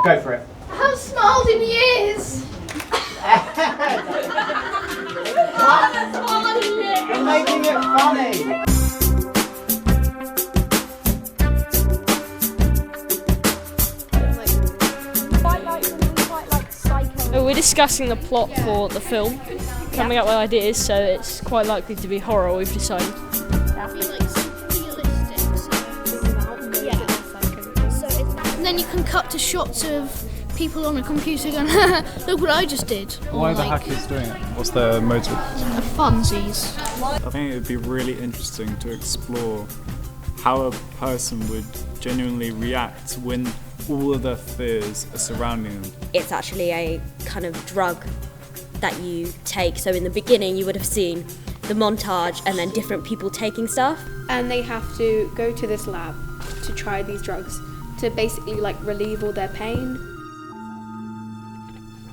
Go for it. I haven't smiled in years. You're making it funny. We're discussing the plot for the film, coming up with ideas, so it's quite likely to be horror, we've decided. And then you can cut to shots of people on a computer going, look what I just did. Why are the hackers doing it? What's their motive? Funsies. I think it would be really interesting to explore how a person would genuinely react when all of their fears are surrounding them. It's actually a kind of drug that you take. So in the beginning you would have seen the montage and then different people taking stuff. And they have to go to this lab to try these drugs to basically like relieve all their pain.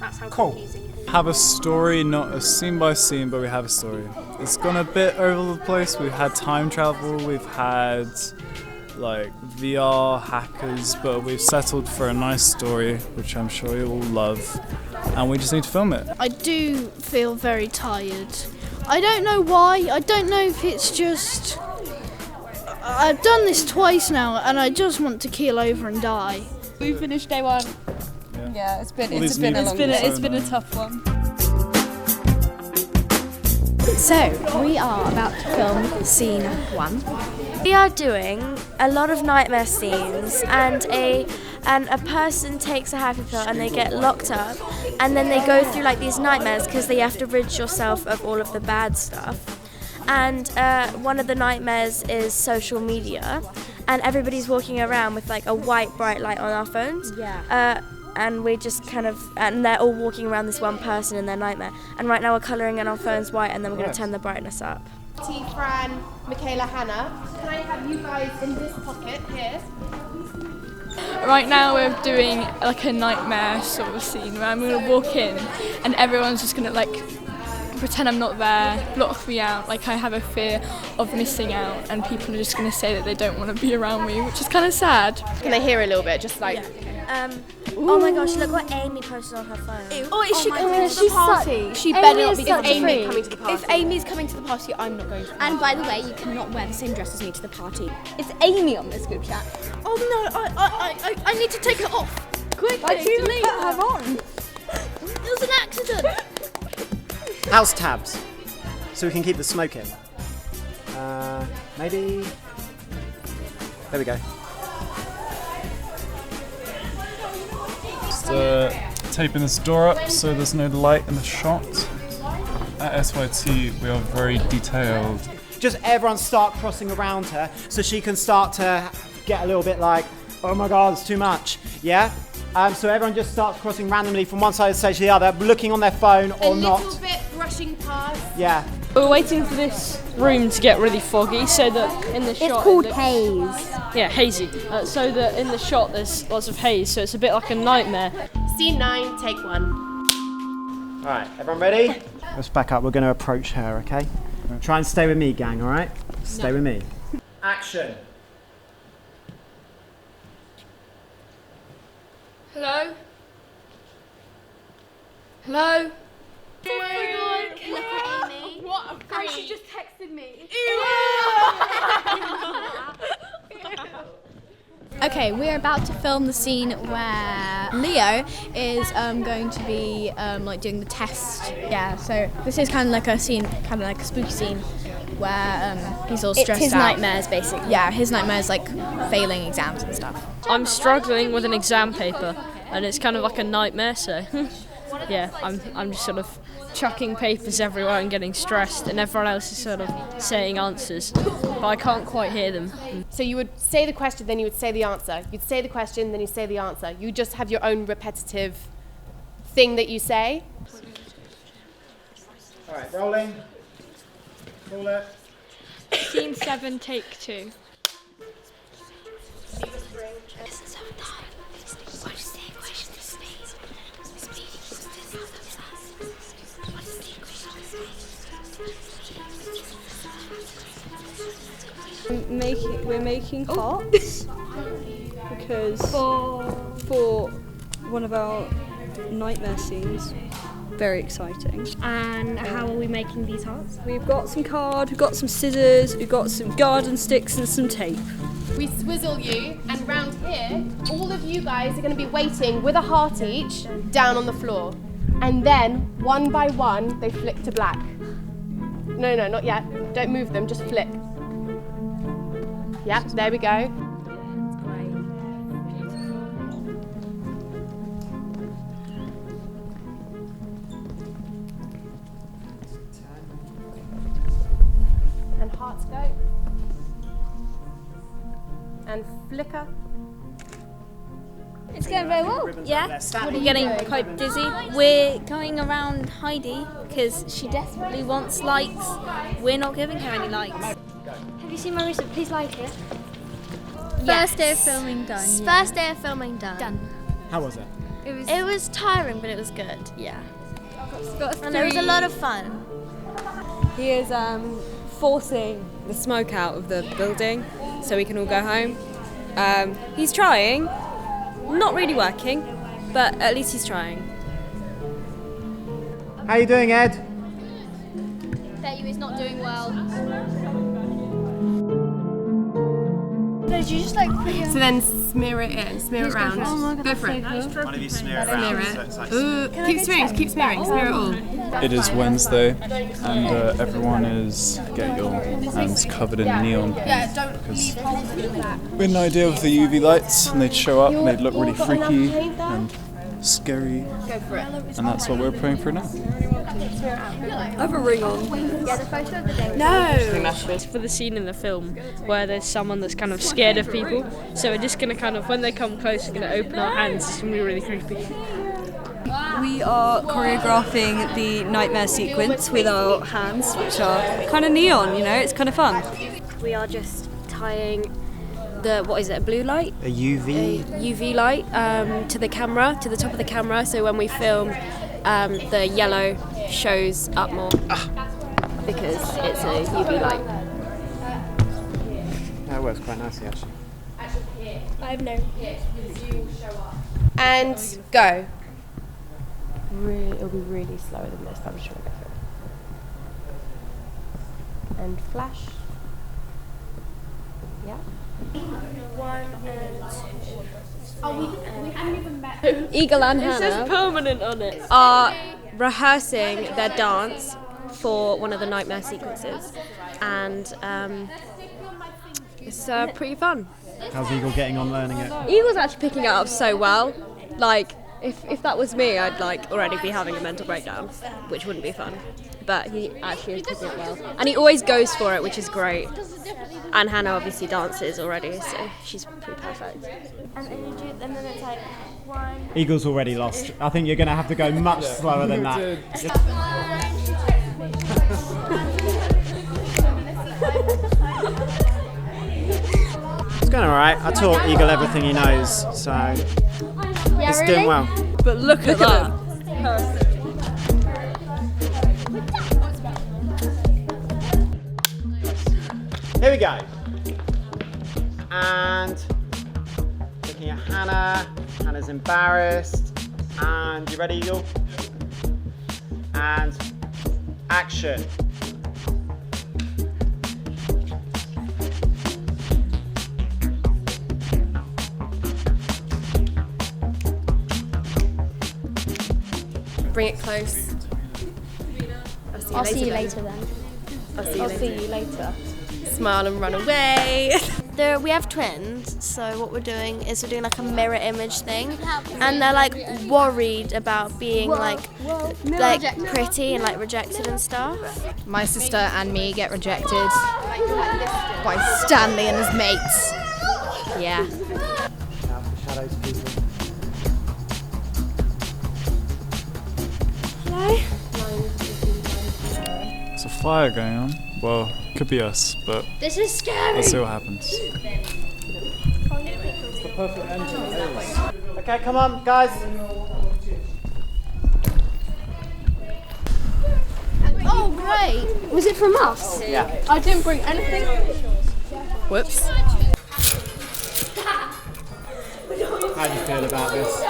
That's how confusing it is. Have a story, not a scene by scene, but we have a story. It's gone a bit over the place. We've had time travel, we've had like VR hackers, but we've settled for a nice story, which I'm sure you will love, and we just need to film it. I do feel very tired. I don't know why. I don't know if it's just... I've done this twice now and I just want to keel over and die. We finished day one. Yeah, it's been a tough one. So, we are about to film scene 1. We are doing a lot of nightmare scenes, and a person takes a happy pill and they get locked up, and then they go through like these nightmares because they have to rid yourself of all of the bad stuff. And one of the nightmares is social media, and everybody's walking around with like a white bright light on our phones. Yeah. And we just and they're all walking around this one person in their nightmare. And right now we're colouring in our phones white, and then we're going to turn the brightness up. T. Fran, Michaela, Hannah. Can I have you guys in this pocket here? Right now we're doing like a nightmare sort of scene where I'm going to walk in and everyone's just going to like pretend I'm not there, block me out, like I have a fear of missing out, and people are just going to say that they don't want to be around me, which is kind of sad. Can I hear a little bit, just like... Oh my gosh, look what Amy posted on her phone. Oh, is she coming to the she's party? She Amy better not is be such a Amy freak. coming to the party. If Amy's coming to the party, I'm not going to the party. And by the way, you cannot wear the same dress as me to the party. It's Amy on this group chat. Oh no, I need to take it off. Quickly, delete her on. It was an accident. House tabs, so we can keep the smoke in. Maybe... There we go. Just taping this door up so there's no light in the shot. At SYT we are very detailed. Just everyone start crossing around her so she can start to get a little bit like, oh my god, it's too much, yeah? So everyone just starts crossing randomly from one side of the stage to the other, looking on their phone or not. A little bit brushing past. Yeah. We're waiting for this room to get really foggy so that in the shot... It's called haze. Yeah, hazy. So that in the shot there's lots of haze, so it's a bit like a nightmare. Scene 9, take 1. Alright, everyone ready? Let's back up, we're going to approach her, okay? Try and stay with me, gang, alright? Stay with me. Action. Hello? Hello? Oh my god, Look at Amy. What a freak. And she just texted me. Okay, we're about to film the scene where Leo is going to be like doing the test. Yeah, so this is kind of like a scene, kind of like a spooky scene where he's all stressed out. It's his nightmares, basically. Yeah, his nightmares like failing exams and stuff. I'm struggling with an exam paper, and it's kind of like a nightmare, so yeah, I'm just sort of chucking papers everywhere and getting stressed, and everyone else is sort of saying answers, but I can't quite hear them. So you would say the question, then you would say the answer. You'd say the question, then you say the answer. You just have your own repetitive thing that you say. Alright, rolling. Roll it. Scene 7, take 2. We're making pots because for one of our nightmare scenes. Very exciting. And how are we making these hearts? We've got some card, we've got some scissors, we've got some garden sticks and some tape. We swizzle you, and round here, all of you guys are going to be waiting with a heart each down on the floor. And then, one by one, they flick to black. No, not yet. Don't move them, just flick. Yep, there we go. And hearts go. And flicker. It's going very well, yeah. We're getting quite dizzy. We're going around Heidi because she desperately wants likes. We're not giving her any likes. Have you seen my recent Please Like It? First day of filming done. First day of filming done. How was it? It was tiring, but it was good. Yeah. And it was a lot of fun. He is forcing the smoke out of the building so we can all go home. He's trying, not really working, but at least he's trying. How you doing, Ed? Bet you he's not doing well. Did you just like put your... So then smear it in, smear it around. Oh my God, go for it. One of you smear it Smear around. it. So it's like Ooh, keep smearing, smear it all. It is Wednesday, and everyone is getting your hands covered in neon paint because we had an idea with the UV lights, and they'd show up and they'd look really freaky and scary. Go for it. And that's what we're praying for now. I have a ring on. Yeah, the photo of the day. It's for the scene in the film where there's someone that's kind of scared of people. So we're just going to kind of, when they come close, we're going to open our hands. It's going to be really creepy. We are choreographing the nightmare sequence with our hands, which are kind of neon, you know, it's kind of fun. We are just tying the, what is it, a blue light? a UV. A UV light to the camera, to the top of the camera, so when we film, the yellow shows up more because it's a UV light. That works quite nicely, actually. I have no. And go. It'll be really slower than this, but I'm just trying to go through. And flash. Yeah. 1 and 2. We haven't even met. Eagle and It says Hannah permanent on it. are rehearsing their dance for one of the nightmare sequences, and it's pretty fun. How's Eagle getting on learning it? Eagle's actually picking it up so well. Like, if that was me, I'd like already be having a mental breakdown, which wouldn't be fun. But he actually is picking it well, and he always goes for it, which is great. And Hannah obviously dances already, so she's pretty perfect. And then it's like 1. Eagle's already lost. I think you're going to have to go much slower than that. It's going alright. I taught Eagle everything he knows, so it's doing well. But look at that. Here we go. And looking at Hannah. Hannah's embarrassed. And you ready, Eagle? And action. Bring it close. I'll see you later then. I'll see you later. Smile and run away. We have twins, so what we're doing is we're doing like a mirror image thing, and they're like worried about being like pretty and like rejected and stuff. My sister and me get rejected by Stanley and his mates. Yeah. Shadows, people. There's a fire going on. Well, could be us, but This is scary. let's see what happens. It's the perfect entrance. Okay, come on, guys. Oh, great. Was it from us? Yeah. I didn't bring anything. Whoops. How do you feel about this?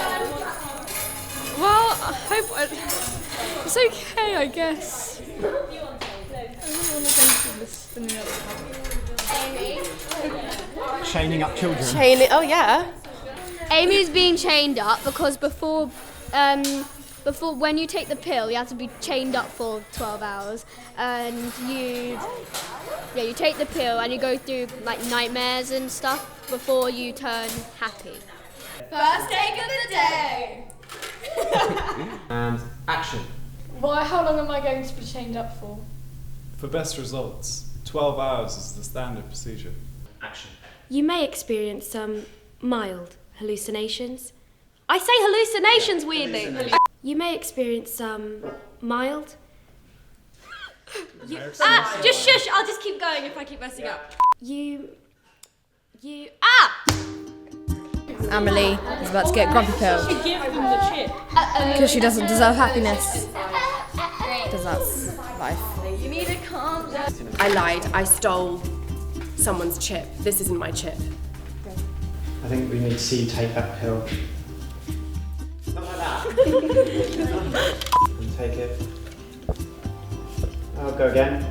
Well, I hope it's okay, I guess. I don't want to go through this spinning up. Chaining up children. Oh yeah. Amy's being chained up because before when you take the pill, you have to be chained up for 12 hours, and you take the pill and you go through like nightmares and stuff before you turn happy. First take of the day. And action. Well, how long am I going to be chained up for? For best results, 12 hours is the standard procedure. Action. You may experience some mild hallucinations. I say hallucinations weirdly. You may experience some mild. Just shush, I'll just keep going if I keep messing up. Amelie is about to get grumpy pill Give them the chip. because she doesn't deserve happiness. Because that's life. You need to calm down. I lied. I stole someone's chip. This isn't my chip. I think we need to see you take that pill. Not like that. And take it. I'll go again.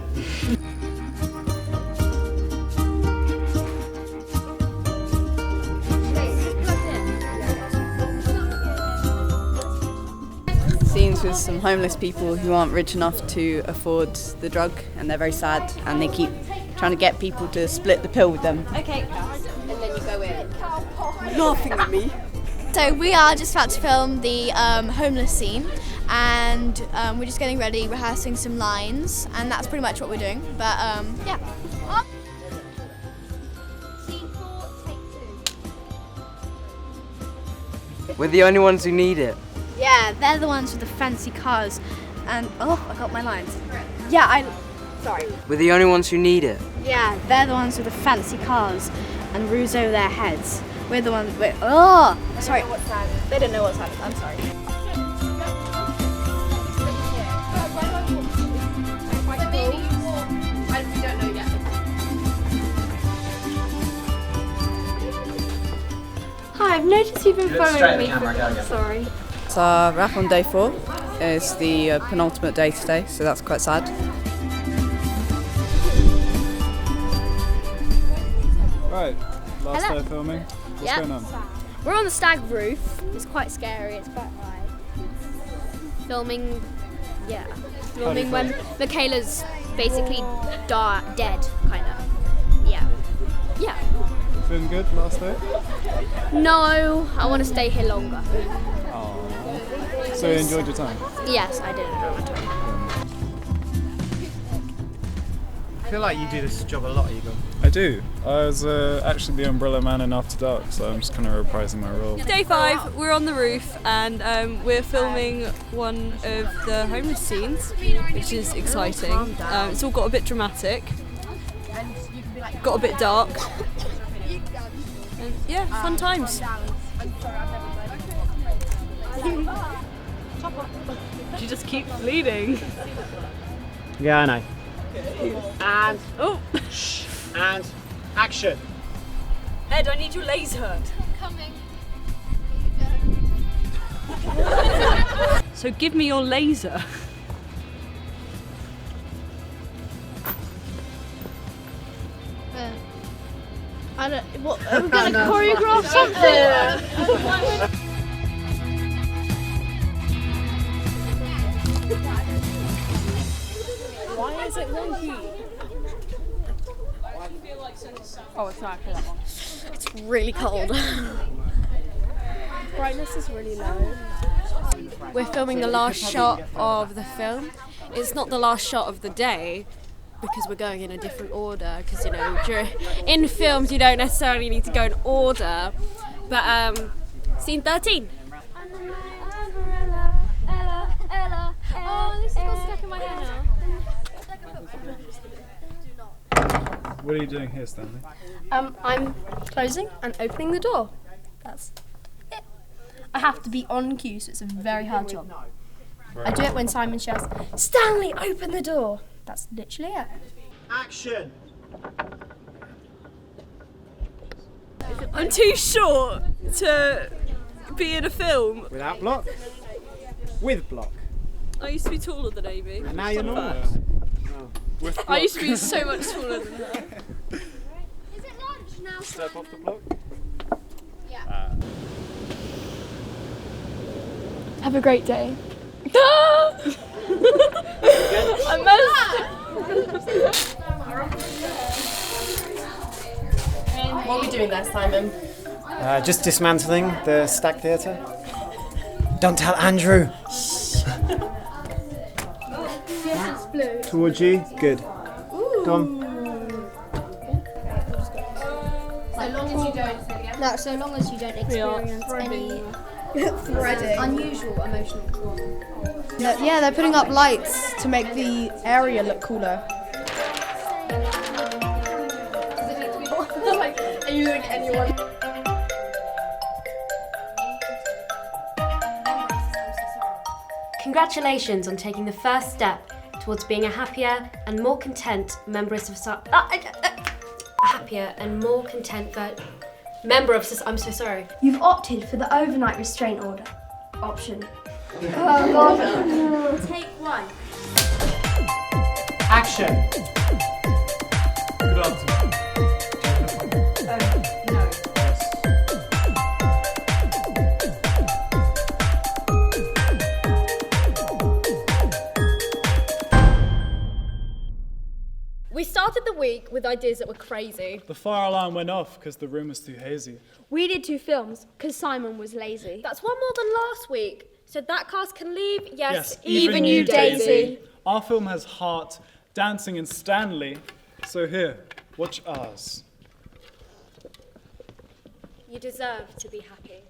Scenes with some homeless people who aren't rich enough to afford the drug, and they're very sad, and they keep trying to get people to split the pill with them. Okay. And then you go in. Laughing at me. So we are just about to film the homeless scene, and we're just getting ready, rehearsing some lines, and that's pretty much what we're doing. But yeah. Scene 4, take 2. We're the only ones who need it. Yeah, they're the ones with the fancy cars, and I got my lines. Sorry. We're the only ones who need it. Yeah, they're the ones with the fancy cars and roofs over their heads. We're the ones with. Sorry. They didn't know what's happening. I'm sorry. Hi, I've noticed you've been following me. Sorry. It's our wrap on day 4. It's the penultimate day today, so that's quite sad. Right, last day of filming. What's going on? We're on the stag roof. It's quite scary. It's quite high. Filming when Michaela's basically dead, kind of. Yeah. Feeling good last day? No, I want to stay here longer. Aww. So you enjoyed your time? Yes, I did enjoy my time. I feel like you do this job a lot, Eagle. I do. I was actually the umbrella man in After Dark, so I'm just kind of reprising my role. Day 5, we're on the roof and we're filming one of the homeless scenes, which is exciting. It's all got a bit dramatic, got a bit dark, and yeah, fun times. She just keeps bleeding. Yeah, I know. And and action. Ed, I need your laser. Coming. So give me your laser. I don't. What? Are we gonna choreograph something? Why is it wonky? Oh, it's not for that one. It's really cold. Brightness is really low. We're filming the last shot of the film. It's not the last shot of the day because we're going in a different order. Because in films you don't necessarily need to go in order. But scene 13. Oh, this is all stuck in my hair now. What are you doing here, Stanley? I'm closing and opening the door. That's it. I have to be on cue, so it's a very hard job. I do it when Simon shouts, "Stanley, open the door!" That's literally it. Action. I'm too short to be in a film. Without block. with block. I used to be taller than Amy. And now you're Fun not. fact. With I used to be so much taller than her. Step off the block. Have a great day. I What are we doing there, Simon? Just dismantling the Stack Theatre. Don't tell Andrew. Towards you. Good. Go on. So long as you don't experience any Threading. unusual emotional trauma. Yeah, they're putting up lights to make the area look cooler. Are you looking at anyone? Congratulations on taking the first step towards being a happier and more content member of society. I'm so sorry. You've opted for the overnight restraint order option. Take one. Action. Good afternoon. We started the week with ideas that were crazy. The fire alarm went off because the room was too hazy. We did 2 films because Simon was lazy. That's one more than last week. So that cast can leave. Yes, even you, Daisy. Our film has heart, dancing, and Stanley. So here, watch ours. You deserve to be happy.